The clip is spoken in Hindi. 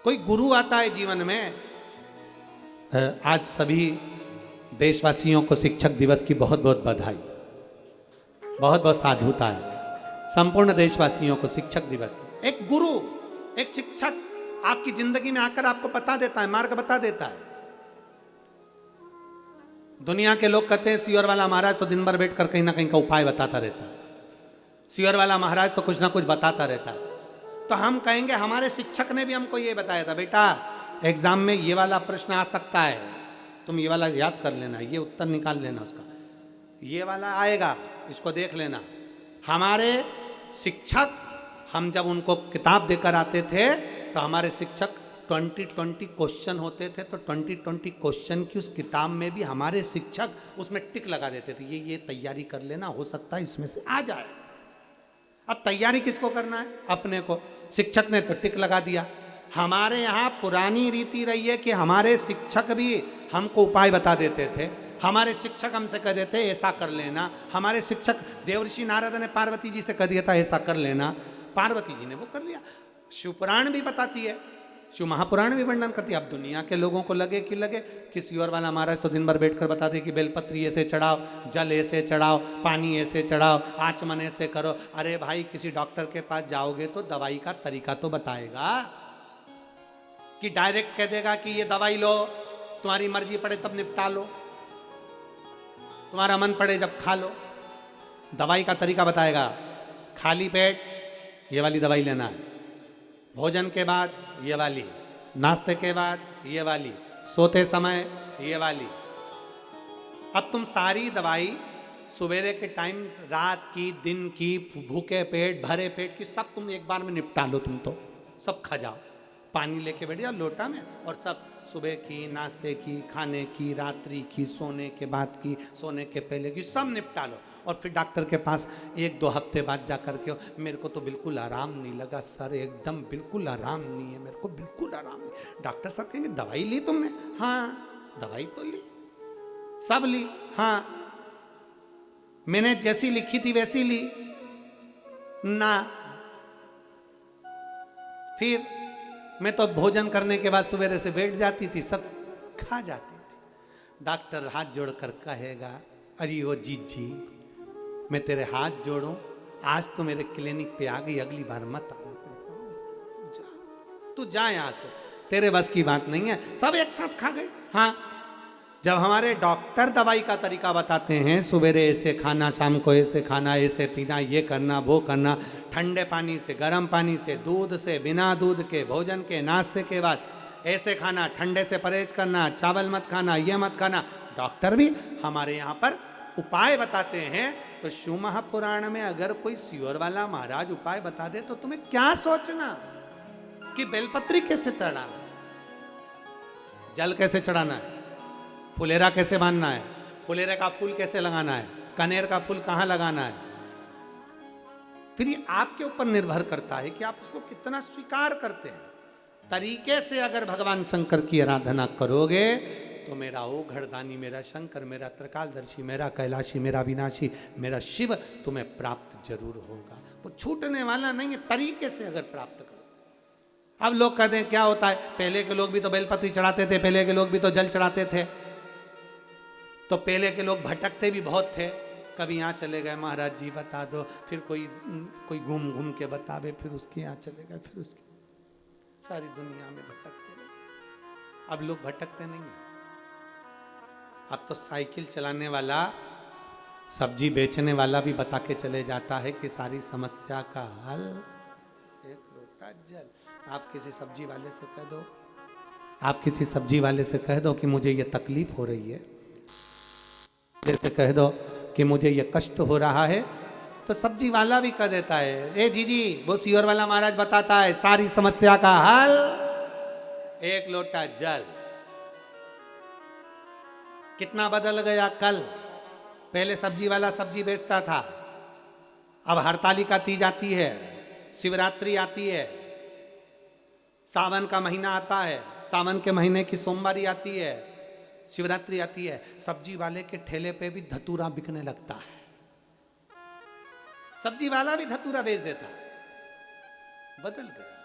कोई गुरु आता है जीवन में। आज सभी देशवासियों को शिक्षक दिवस की बहुत बहुत बधाई, बहुत बहुत साधुता है। संपूर्ण देशवासियों को शिक्षक दिवस की। एक गुरु, एक शिक्षक आपकी जिंदगी में आकर आपको बता देता है, मार्ग बता देता है। दुनिया के लोग कहते हैं सियोर वाला महाराज तो दिन भर बैठकर कहीं ना कहीं का उपाय बताता रहता है, सियोर वाला महाराज तो कुछ ना कुछ बताता रहता है। तो हम कहेंगे हमारे शिक्षक ने भी हमको ये बताया था, बेटा एग्जाम में ये वाला प्रश्न आ सकता है, तुम ये वाला याद कर लेना, ये उत्तर निकाल लेना उसका, ये वाला आएगा, इसको देख लेना। हमारे शिक्षक, हम जब उनको किताब देकर आते थे तो हमारे शिक्षक 20-20 क्वेश्चन होते थे, तो 20-20 क्वेश्चन की उस किताब में भी हमारे शिक्षक उसमें टिक लगा देते थे, ये तैयारी कर लेना, हो सकता है इसमें से आ जाए। अब तैयारी किसको करना है? अपने को। शिक्षक ने तो टिक लगा दिया। हमारे यहाँ पुरानी रीति रही है कि हमारे शिक्षक भी हमको उपाय बता देते थे। हमारे शिक्षक हमसे कह देते ऐसा कर लेना। हमारे शिक्षक देवर्षि नारद ने पार्वती जी से कह दिया था ऐसा कर लेना, पार्वती जी ने वो कर लिया। शिवपुराण भी बताती है, शिव महापुराण भी वर्णन करती है। अब दुनिया के लोगों को लगे कि सियोर वाला महाराज तो दिन भर बैठकर बता दे कि बेलपत्री ऐसे चढ़ाओ, जल ऐसे चढ़ाओ, पानी ऐसे चढ़ाओ, आचमन ऐसे करो। अरे भाई, किसी डॉक्टर के पास जाओगे तो दवाई का तरीका तो बताएगा, कि डायरेक्ट कह देगा कि ये दवाई लो, तुम्हारी मर्जी पड़े तब निपटा लो, तुम्हारा मन पड़े जब खा लो। दवाई का तरीका बताएगा। खाली पेट ये वाली दवाई लेना है, भोजन के बाद ये वाली, नाश्ते के बाद ये वाली, सोते समय ये वाली। अब तुम सारी दवाई सवेरे के टाइम, रात की, दिन की, भूखे पेट, भरे पेट की, सब तुम एक बार में निपटा लो। तुम तो सब खा जाओ, पानी लेके बैठ जाओ लोटा में, और सब सुबह की, नाश्ते की, खाने की, रात्रि की, सोने के बाद की, सोने के पहले की, सब निपटा लो। और फिर डॉक्टर के पास 1-2 हफ्ते बाद जा कर के, मेरे को तो बिल्कुल आराम नहीं लगा सर, एकदम बिल्कुल आराम नहीं है, मेरे को बिल्कुल आराम नहीं। डॉक्टर साहब कहेंगे दवाई ली तुमने? हाँ दवाई तो ली, सब ली। हाँ मैंने जैसी लिखी थी वैसी ली ना। फिर मैं तो भोजन करने के बाद सवेरे से बैठ जाती थी, सब खा जाती थी। डॉक्टर हाथ जोड़कर कहेगा, अरे ओ जी, मैं तेरे हाथ जोड़ूं, आज तो मेरे क्लिनिक पे आ गई, अगली बार मत आ। जा, तू जा यहां से, तेरे बस की बात नहीं है। सब एक साथ खा गए। हाँ, जब हमारे डॉक्टर दवाई का तरीका बताते हैं, सवेरे ऐसे खाना, शाम को ऐसे खाना, ऐसे पीना, ये करना, वो करना, ठंडे पानी से, गर्म पानी से, दूध से, बिना दूध के, भोजन के, नाश्ते के बाद ऐसे खाना, ठंडे से परहेज करना, चावल मत खाना, ये मत खाना, डॉक्टर भी हमारे यहाँ पर उपाय बताते हैं। तो शिव महापुराण में अगर कोई सियोर वाला महाराज उपाय बता दे तो तुम्हें क्या सोचना कि बेलपत्री कैसे चढ़ाना, जल कैसे चढ़ाना है, फुलेरा कैसे बांधना है, फुलेरे का फूल कैसे लगाना है, कनेर का फूल कहाँ लगाना है। फिर ये आपके ऊपर निर्भर करता है कि आप उसको कितना स्वीकार करते हैं। तरीके से अगर भगवान शंकर की आराधना करोगे तो मेरा ओघड़दानी, मेरा शंकर, मेरा त्रिकालदर्शी, मेरा कैलाशी, मेरा विनाशी, मेरा शिव तुम्हें प्राप्त जरूर होगा। वो छूटने वाला नहीं है, तरीके से अगर प्राप्त करो। अब लोग कहते हैं क्या होता है, पहले के लोग भी तो बेलपत्री चढ़ाते थे, पहले के लोग भी तो जल चढ़ाते थे, तो पहले के लोग भटकते भी बहुत थे। कभी यहाँ चले गए, महाराज जी बता दो, फिर कोई घूम घूम के बतावे, फिर उसके यहाँ चले गए, फिर उसकी सारी दुनिया में भटकते रहे। अब लोग भटकते नहीं हैं। अब तो साइकिल चलाने वाला, सब्जी बेचने वाला भी बता के चले जाता है कि सारी समस्या का हल एक लोटा जल। आप किसी सब्जी वाले से कह दो, आप किसी सब्जी वाले से कह दो कि मुझे ये तकलीफ हो रही है, जैसे कह दो कि मुझे ये कष्ट हो रहा है, तो सब्जी वाला भी कह देता है, ए जी वो सियोर वाला महाराज बताता है सारी समस्या का हल एक लोटा जल। कितना बदल गया कल। पहले सब्जी वाला सब्जी बेचता था, अब हरतालिका तीज आती है, शिवरात्रि आती है, सावन का महीना आता है, सावन के महीने की सोमवारी आती है, शिवरात्रि आती है, सब्जी वाले के ठेले पे भी धतूरा बिकने लगता है। सब्जी वाला भी धतूरा बेच देता है। बदल गया।